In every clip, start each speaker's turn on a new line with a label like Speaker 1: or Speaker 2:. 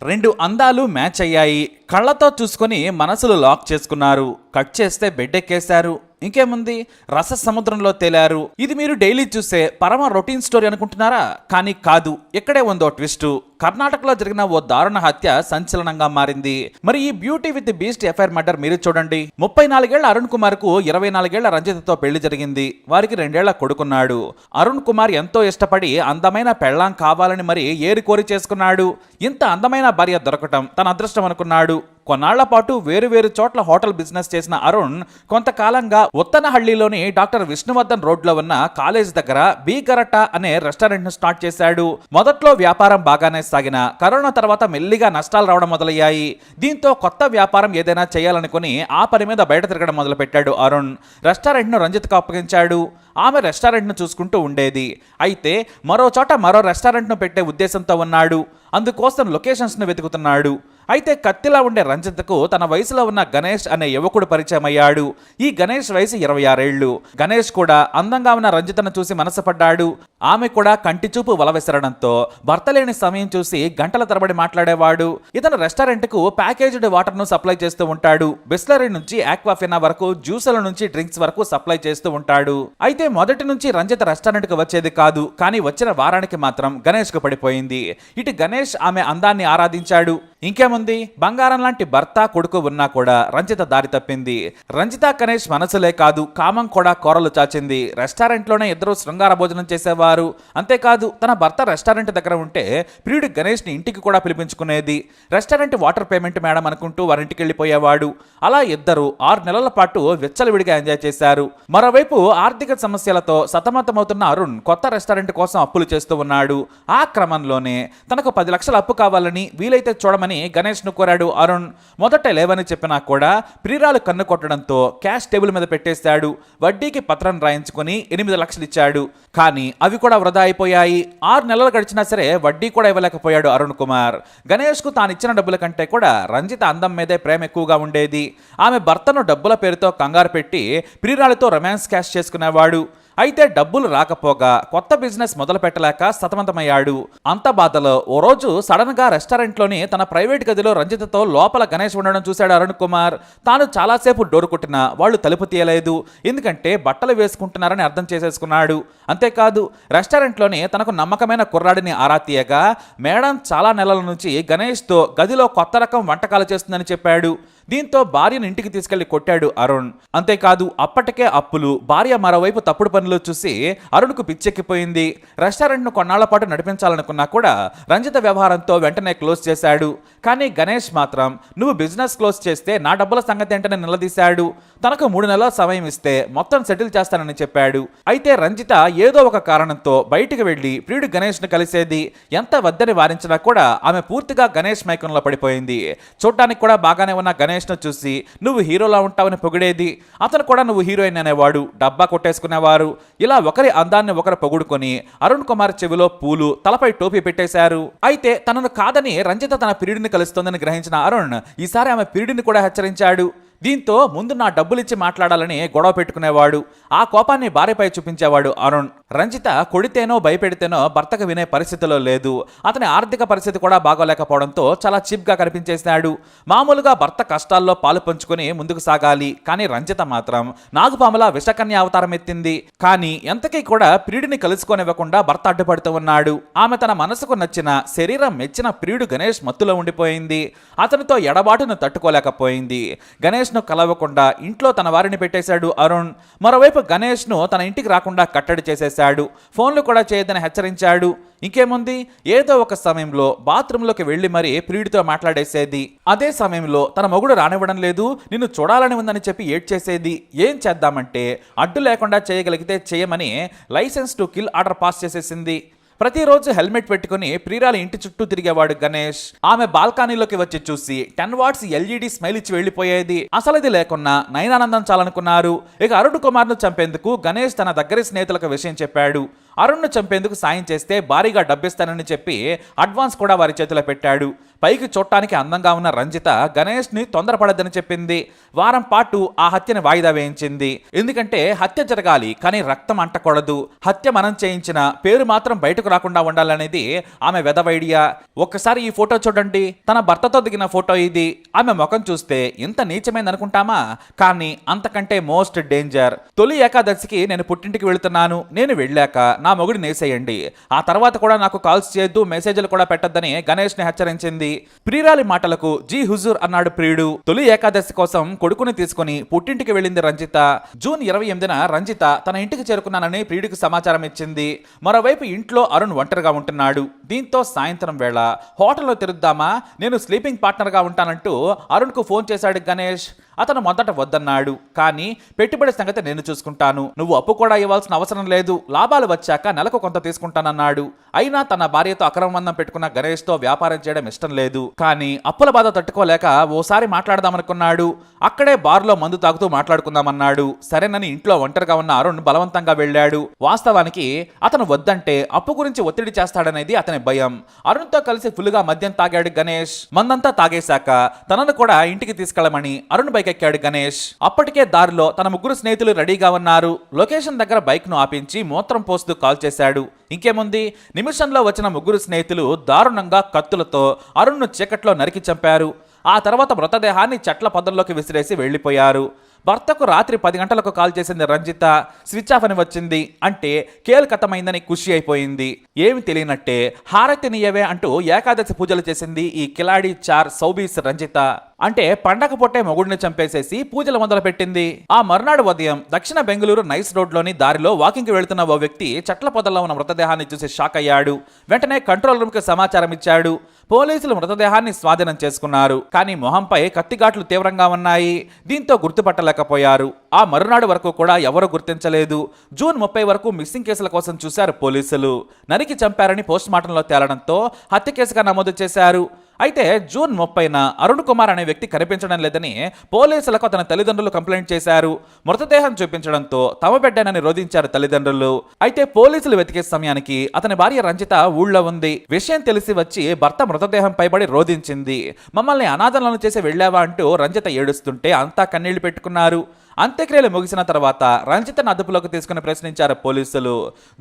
Speaker 1: రెండు అందాలు మ్యాచ్ అయ్యాయి. కళ్ళతో చూసుకొని మనసులు లాక్ చేసుకున్నారు. కట్ చేస్తే బెడ్ ఎక్కేశారు. ఇంకేముంది, రస సముద్రంలో తేలారు. ఇది మీరు డైలీ చూసే పరమ రొటీన్ స్టోరీ అనుకుంటున్నారా? కానీ కాదు, ఇక్కడే ఉందో ట్విస్ట్. కర్ణాటకలో జరిగిన ఓ దారుణ హత్య సంచలనంగా మారింది. మరి ఈ beauty with beast FIR murder మీరు చూడండి. 34 ఏళ్ల అరుణ్ కుమార్ కు 24 ఏళ్ల రంజితతో పెళ్లి జరిగింది. వారికి 2 ఏళ్ల కొడుకున్నాడు. అరుణ్ కుమార్ ఎంతో ఇష్టపడి అందమైన పెళ్లాం కావాలని మరి ఏరి కోరి చేసుకున్నాడు. ఇంత అందమైన భార్య దొరకటం తన అదృష్టం అనుకున్నాడు. కొన్నాళ్ల పాటు వేరు చోట్ల హోటల్ బిజినెస్ చేసిన అరుణ్ కొంతకాలంగా ఉత్తనహళ్లిలోని డాక్టర్ విష్ణువర్ధన్ రోడ్ లో ఉన్న కాలేజ్ దగ్గర బీ గరటా అనే రెస్టారెంట్ ను స్టార్ట్ చేశాడు. మొదట్లో వ్యాపారం బాగానే సాగిన కరోనా తర్వాత మెల్లిగా నష్టాలు రావడం మొదలయ్యాయి. దీంతో కొత్త వ్యాపారం ఏదైనా చేయాలనుకుని ఆ పని మీద బయట తిరగడం మొదలు పెట్టాడు అరుణ్. రెస్టారెంట్ ను రంజిత్కు అప్పగించాడు. ఆమె రెస్టారెంట్ ను చూసుకుంటూ ఉండేది. అయితే మరో చోట మరో రెస్టారెంట్ ను పెట్టే ఉద్దేశంతో ఉన్నాడు. అందుకోసం లొకేషన్స్ ను వెతుకుతున్నాడు. అయితే కత్తిలా ఉండే రంజిత్కు తన వయసులో ఉన్న గణేష్ అనే యువకుడు పరిచయం అయ్యాడు. ఈ గణేష్ వయసు 26 ఏళ్లు. గణేష్ కూడా అందంగా ఉన్న రంజితను చూసి మనసుపడ్డాడు. ఆమె కూడా కంటి చూపు వలవిసరడంతో భర్త లేని సమయం చూసి గంటల తరబడి మాట్లాడేవాడు. ఇతను రెస్టారెంట్ కు ప్యాకేజ్డ్ వాటర్ ను సప్లై చేస్తూ ఉంటాడు. బిస్లరీ నుంచి ఆక్వాఫినా వరకు, జ్యూసుల నుంచి డ్రింక్స్ వరకు సప్లై చేస్తూ ఉంటాడు. అయితే మొదటి నుంచి రంజిత్ రెస్టారెంట్ కు వచ్చేది కాదు. కానీ వచ్చిన వారానికి మాత్రం గణేష్ కు పడిపోయింది. ఇటు గణేష్ ఆమె అందాన్ని ఆరాధించాడు. ఇంకేముంది, బంగారం లాంటి భర్త కొడుకు ఉన్నా కూడా రంజిత దారి తప్పింది. రంజిత గణేష్ మనసులే కాదు, కామం కూడా కోరలు చాచింది. రెస్టారెంట్ లోనే ఇద్దరు శృంగార భోజనం చేసేవారు. అంతేకాదు, తన భర్త రెస్టారెంట్ దగ్గర ఉంటే ప్రియుడి గణేష్ ని ఇంటికి కూడా పిలిపించుకునేది. రెస్టారెంట్ వాటర్ పేమెంట్ మేడం అనుకుంటూ వారింటికి వెళ్ళిపోయేవాడు. అలా ఇద్దరు 6 నెలల పాటు విచ్చలవిడిగా ఎంజాయ్ చేశారు. మరోవైపు ఆర్థిక సమస్యలతో సతమతమవుతున్న అరుణ్ కొత్త రెస్టారెంట్ కోసం అప్పులు చేస్తూ ఉన్నాడు. ఆ క్రమంలోనే తనకు 10 లక్షల అప్పు కావాలని, వీలైతే చూడమని గణేష్ ను కోరాడు అరుణ్. మొదట లేవని చెప్పినా కూడా ప్రియురాలు కన్ను కొట్టడంతో క్యాష్ టేబుల్ మీద పెట్టేశాడు. వడ్డీకి పత్రం రాయించుకుని 8 లక్షలు ఇచ్చాడు. కానీ అవి కూడా వృధా అయిపోయాయి. 6 నెలలు గడిచినా సరే వడ్డీ కూడా ఇవ్వలేకపోయాడు అరుణ్ కుమార్. గణేష్ కు తానిచ్చిన డబ్బుల కంటే కూడా రంజిత అందం మీదే ప్రేమ ఎక్కువగా ఉండేది. ఆమె భర్తను డబ్బుల పేరుతో కంగారు పెట్టి ప్రియురాలతో రొమాన్స్ క్యాష్ చేసుకునేవాడు. అయితే డబ్బులు రాకపోగా కొత్త బిజినెస్ మొదలు పెట్టలేక సతమతమయ్యాడు. అంత బాధలో ఓ రోజు సడన్ గా రెస్టారెంట్ లోని తన ప్రైవేట్ గదిలో రంజితతో లోపల గణేష్ ఉండడం చూశాడు అరుణ్ కుమార్. తాను చాలాసేపు డోరు కొట్టినా వాళ్ళు తలుపు తీయలేదు. ఎందుకంటే బట్టలు వేసుకుంటున్నారని అర్థం చేసేసుకున్నాడు. అంతేకాదు, రెస్టారెంట్ లోని తనకు నమ్మకమైన కుర్రాడిని ఆరా తీయగా మేడం చాలా నెలల నుంచి గణేష్ తో గదిలో కొత్త రకం వంటకాలు చేస్తుందని చెప్పాడు. దీంతో భార్యను ఇంటికి తీసుకెళ్లి కొట్టాడు అరుణ్. అంతేకాదు, అప్పటికే అప్పులు, భార్య మరోవైపు తప్పుడు పనులు చూసి అరుణ్కు పిచ్చెక్కిపోయింది. రెస్టారెంట్ ను కొన్నాళ్ల పాటు నడిపించాలనుకున్నా కూడా రంజిత వ్యవహారంతో వెంటనే క్లోజ్ చేశాడు. కానీ గణేష్ మాత్రం నువ్వు బిజినెస్ క్లోజ్ చేస్తే నా డబ్బుల సంగతి ఏంటని నిలదీశాడు. తనకు 3 నెలల సమయం ఇస్తే మొత్తం సెటిల్ చేస్తానని చెప్పాడు. అయితే రంజిత ఏదో ఒక కారణంతో బయటికి వెళ్లి ప్రియుడు గణేష్ ను కలిసేది. ఎంత వద్దని వారించినా కూడా ఆమె పూర్తిగా గణేష్ మైకంలో పడిపోయింది. చూడటానికి కూడా బాగానే ఉన్న గణేష్ ను చూసి నువ్వు హీరోలా ఉంటావని పొగిడేది. అతను కూడా నువ్వు హీరోయిన్ అనేవాడు. డబ్బా కొట్టేసుకునేవారు. ఇలా ఒకరి అందాన్ని ఒకరు పొగుడుకొని అరుణ్ కుమార్ చెవిలో పూలు, తలపై టోపీ పెట్టేశారు. అయితే తనను కాదని రంజిత తన ప్రియుడిని కలుస్తోందని గ్రహించిన అరుణ్ ఈసారి ఆమె ప్రియుడిని కూడా హెచ్చరించాడు. దీంతో ముందు నా డబ్బులిచ్చి మాట్లాడాలని గొడవ పెట్టుకునేవాడు. ఆ కోపాన్ని భార్యపై చూపించేవాడు అరుణ్. రంజిత కొడితేనో భయపెడితేనో భర్తకు వినే పరిస్థితిలో లేదు. అతని ఆర్థిక పరిస్థితి కూడా బాగోలేకపోవడంతో చాలా చీప్ గా కనిపించేశాడు. మామూలుగా భర్త కష్టాల్లో పాలు పంచుకొని ముందుకు సాగాలి. కానీ రంజిత మాత్రం నాగుపాములా విషకన్య అవతారం ఎత్తింది. కానీ ఎంతకీ కూడా ప్రియుడిని కలుసుకోనివ్వకుండా భర్త అడ్డుపడుతూ ఉన్నాడు. ఆమె తన మనసుకు నచ్చిన, శరీరం మెచ్చిన ప్రియుడు గణేష్ మత్తులో ఉండిపోయింది. అతనితో ఎడబాటును తట్టుకోలేకపోయింది. గణేష్ ను కలవకుండా ఇంట్లో తన వారిని పెట్టేశాడు అరుణ్. మరోవైపు గణేష్ ను తన ఇంటికి రాకుండా కట్టడి చేసేశాడు. ఫోన్లు కూడా చేయొద్దని హెచ్చరించాడు. ఇంకేముంది, ఏదో ఒక సమయంలో బాత్రూంలోకి వెళ్లి మరీ ప్రియుడితో మాట్లాడేసేది. అదే సమయంలో తన మొగుడు రానివ్వడం లేదు, నిన్ను చూడాలని ఉందని చెప్పి ఏడ్చేసేది. ఏం చేద్దామంటే అడ్డు లేకుండా చేయగలిగితే చేయమని licence to kill order pass చేసేసింది. ప్రతిరోజు హెల్మెట్ పెట్టుకుని ప్రియురాలి ఇంటి చుట్టూ తిరిగేవాడు గణేష్. ఆమె బాల్కనీలోకి వచ్చి చూసి 10 వాట్స్ ఎల్ఈడి స్మైల్ ఇచ్చి వెళ్లిపోయేది. అసలు ఇది లేకున్నా నయనానందం చాలనుకున్నారు. ఇక అరుణ్ కుమార్ ను చంపేందుకు గణేష్ తన దగ్గరి స్నేహితులకు విషయం చెప్పాడు. అరుణ్ను చంపేందుకు సాయం చేస్తే భారీగా డబ్బిస్తానని చెప్పి అడ్వాన్స్ కూడా వారి చేతిలో పెట్టాడు. పైకి చూడటానికి అందంగా ఉన్న రంజిత గణేష్ని తొందరపడద్దని చెప్పింది. వారం పాటు ఆ హత్యని వాయిదా వేయించింది. ఎందుకంటే హత్య జరగాలి కానీ రక్తం అంటకూడదు, హత్య మనం చేయించిన పేరు మాత్రం బయటకు రాకుండా ఉండాలనేది ఆమె వెధవ ఐడియా. ఒక్కసారి ఈ ఫోటో చూడండి, తన భర్తతో దిగిన ఫోటో ఇది. ఆమె ముఖం చూస్తే ఇంత నీచమైంది అనుకుంటామా, కానీ అంతకంటే మోస్ట్ డేంజర్. తొలి ఏకాదశికి నేను పుట్టింటికి వెళుతున్నాను, నేను వెళ్ళాక నా మొగుడు నేసేయండి, ఆ తర్వాత కూడా నాకు కాల్స్ చేయొద్దు, మెసేజ్లు కూడా పెట్టొద్దని గణేష్ని హెచ్చరించింది. ప్రియురాలి మాటలకు జీ హుజూర్ అన్నాడు ప్రియుడు. తొలి ఏకాదశి కోసం కొడుకుని తీసుకుని పుట్టింటికి వెళ్ళింది రంజిత. జూన్ 28న రంజిత తన ఇంటికి చేరుకున్నానని ప్రియుడికి సమాచారం ఇచ్చింది. మరోవైపు ఇంట్లో అరుణ్ ఒంటరిగా ఉంటున్నాడు. దీంతో సాయంత్రం వేళ హోటల్లో తిరుద్దామా, నేను స్లీపింగ్ పార్ట్నర్ గా ఉంటానంటూ అరుణ్ కు ఫోన్ చేశాడు గణేష్. అతను మొదట వద్దన్నాడు, కానీ పెట్టుబడి సంగతి నేను చూసుకుంటాను, నువ్వు అప్పు కూడా ఇవ్వాల్సిన అవసరం లేదు, లాభాలు వచ్చాక నెలకు కొంత తీసుకుంటానన్నాడు. అయినా తన భార్యతో అక్రమబంధం పెట్టుకున్న గణేష్ తో వ్యాపారం చేయడం ఇష్టం లేదు. కానీ అప్పుల బాధ తట్టుకోలేక ఓసారి మాట్లాడదామనుకున్నాడు. అక్కడే బార్లో మందు తాగుతూ మాట్లాడుకుందామన్నాడు. సరేనని ఇంట్లో ఒంటరిగా ఉన్న అరుణ్ బలవంతంగా వెళ్ళాడు. వాస్తవానికి అతను వద్దంటే అప్పు గురించి ఒత్తిడి చేస్తాడనేది అతని భయం. అరుణ్ తో కలిసి ఫుల్గా మద్యం తాగాడు గణేష్. మందంతా తాగేశాక తనను కూడా ఇంటికి తీసుకెళ్లమని అరుణ్ బైక్ ఎక్కాడు గణేష్. అప్పటికే దారిలో తన ముగ్గురు స్నేహితులు రెడీగా ఉన్నారు. లొకేషన్ దగ్గర బైక్ ను ఆపించి మూత్రం పోస్తూ కాల్ చేశాడు. ఇంకేముంది, నిమిషంలో వచ్చిన ముగ్గురు స్నేహితులు దారుణంగా కత్తులతో అరుణ్ను చీకట్లో నరికి చంపారు. ఆ తర్వాత మృతదేహాన్ని చెట్ల పొదల్లోకి విసిరేసి వెళ్లిపోయారు. భర్తకు రాత్రి 10 గంటలకు కాల్ చేసింది రంజిత. స్విచ్ ఆఫ్ అని వచ్చింది. అంటే కేల్కతమైందని ఖుషి అయిపోయింది. ఏమి తెలియనట్టే హారతి నీయవే అంటూ ఏకాదశి పూజలు చేసింది ఈ కిలాడి చార్ సౌబీస్ రంజిత. అంటే పండగ పొట్టే మొగుడిని చంపేసేసి పూజలు మొదలుపెట్టింది. ఆ మర్నాడు ఉదయం దక్షిణ బెంగళూరు నైస్ రోడ్లోని దారిలో వాకింగ్ కి వెళుతున్న ఓ వ్యక్తి చెట్ల పొదల్లో ఉన్న మృతదేహాన్ని చూసి షాక్ అయ్యాడు. వెంటనే కంట్రోల్ రూమ్ కి సమాచారం ఇచ్చాడు. పోలీసులు మృతదేహాన్ని స్వాధీనం చేసుకున్నారు. కానీ మొహంపై కత్తిఘాట్లు తీవ్రంగా ఉన్నాయి. దీంతో గుర్తుపట్టలేకపోయారు. ఆ మరునాడు వరకు కూడా ఎవరూ గుర్తించలేదు. జూన్ 30 వరకు మిస్సింగ్ కేసుల కోసం చూశారు పోలీసులు. నరికి చంపారని పోస్టుమార్టంలో తేలడంతో హత్య కేసుగా నమోదు చేశారు. అయితే జూన్ 30న అరుణ్ కుమార్ అనే వ్యక్తి కనిపించడం లేదని పోలీసులకు అతని తల్లిదండ్రులు కంప్లైంట్ చేశారు. మృతదేహం చూపించడంతో తమ బిడ్డనని రోధించారు తల్లిదండ్రులు. అయితే పోలీసులు వెతికే సమయానికి అతని భార్య రంజిత ఊళ్ళో ఉంది. విషయం తెలిసి వచ్చి భర్త మృతదేహం పైబడి రోధించింది. మమ్మల్ని అనాథలను చేసి వెళ్ళావా అంటూ రంజిత ఏడుస్తుంటే అంతా కన్నీళ్లు పెట్టుకున్నారు. అంత్యక్రియలు ముగిసిన తర్వాత రంజితను అదుపులోకి తీసుకుని ప్రశ్నించారు పోలీసులు.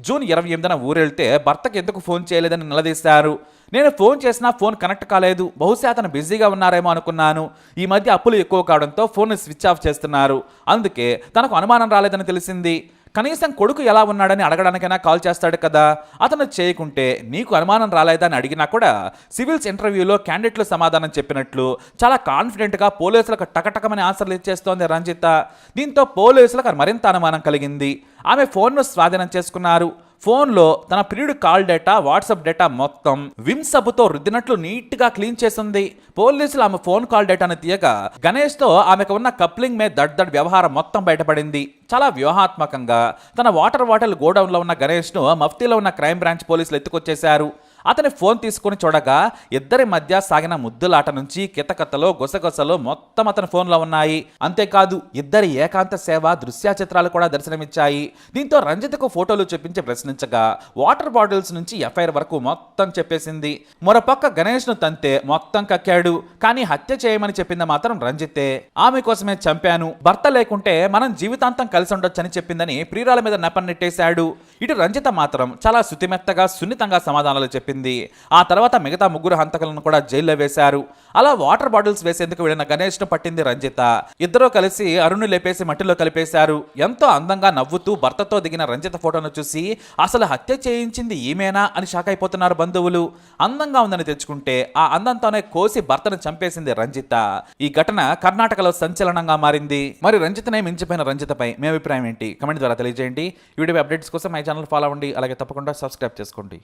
Speaker 1: జూన్ 28న ఊరెళ్తే భర్తకు ఎందుకు ఫోన్ చేయలేదని నిలదీశారు. నేను ఫోన్ చేసినా ఫోన్ కనెక్ట్ కాలేదు, బహుశా అతను బిజీగా ఉన్నారేమో అనుకున్నాను. ఈ మధ్య అప్పులు ఎక్కువ కావడంతో ఫోన్ స్విచ్ ఆఫ్ చేస్తున్నారు, అందుకే తనకు అనుమానం రాలేదని తెలిసింది. కనీసం కొడుకు ఎలా ఉన్నాడని అడగడానికైనా కాల్ చేస్తాడు కదా, అతను చేయకుంటే నీకు అనుమానం రాలేదని అడిగినా కూడా సివిల్స్ ఇంటర్వ్యూలో క్యాండిడేట్లు సమాధానం చెప్పినట్లు చాలా కాన్ఫిడెంట్గా పోలీసులకు టకటకమని ఆన్సర్లు ఇచ్చేస్తోంది రంజిత. దీంతో పోలీసులకు మరింత అనుమానం కలిగింది. ఆమె ఫోన్ను స్వాధీనం చేసుకున్నారు. ఫోన్లో తన ప్రియుడు కాల్ డేటా, వాట్సాప్ డేటా మొత్తం విమ్ సబ్బుతో రుద్దినట్లు నీట్గా క్లీన్ చేసింది. పోలీసులు ఆమె ఫోన్ కాల్ డేటాను తీయగా గణేష్తో ఆమెకు ఉన్న కప్లింగ్ మే దడ్ వ్యవహారం మొత్తం బయటపడింది. చాలా వ్యూహాత్మకంగా తన వాటర్ బాటిల్ గోడౌన్లో ఉన్న గణేష్ను మఫ్తీలో ఉన్న క్రైమ్ బ్రాంచ్ పోలీసులు ఎత్తుకొచ్చేశారు. అతని ఫోన్ తీసుకుని చూడగా ఇద్దరి మధ్య సాగిన ముద్దులాట నుంచి కితకతలో గుసగుసలో మొత్తం అతని ఫోన్లో ఉన్నాయి. అంతేకాదు ఇద్దరి ఏకాంత సేవ దృశ్య చిత్రాలు కూడా దర్శనమిచ్చాయి. దీంతో రంజితకు ఫోటోలు చూపించి ప్రశ్నించగా వాటర్ బాటిల్స్ నుంచి ఎఫ్ఐఆర్ వరకు మొత్తం చెప్పేసింది. మరోపక్క గణేష్ను తంతే మొత్తం కక్కాడు. కానీ హత్య చేయమని చెప్పింది మాత్రం రంజితే. ఆమె కోసమే చంపాను, భర్త లేకుంటే మనం జీవితాంతం కలిసి ఉండొచ్చని చెప్పిందని ప్రియురాల మీద నెపం నెట్టేశాడు. ఇటు రంజిత మాత్రం చాలా శుతిమెత్తగా సున్నితంగా సమాధానాలు చెప్పింది. ఆ తర్వాత మిగతా ముగ్గురు హంతకులను కూడా జైల్లో వేశారు. అలా వాటర్ బాటిల్స్ వేసేందుకు వెళ్ళిన గణేష్ ను పట్టింది రంజిత. ఇద్దరూ కలిసి అరుణ్ను లేపేసి మట్టిలో కలిపేశారు. ఎంతో అందంగా నవ్వుతూ భర్తతో దిగిన రంజిత ఫోటోను చూసి అసలు హత్య చేయించింది ఈమెనా అని షాక్ అయిపోతున్నారు బంధువులు. అందంగా ఉందని తెచ్చుకుంటే ఆ అందంతోనే కోసి భర్తను చంపేసింది రంజిత. ఈ ఘటన కర్ణాటకలో సంచలనంగా మారింది. మరి రంజితనే మించిపోయిన రంజితపై మీ అభిప్రాయం ఏంటి? కమెంట్ ద్వారా తెలియజేయండి. వీడియో అప్డేట్స్ కోసం మై ఛానల్ ఫాలో అవ్వండి. అలాగే తప్పకుండా సబ్స్క్రైబ్ చేసుకోండి.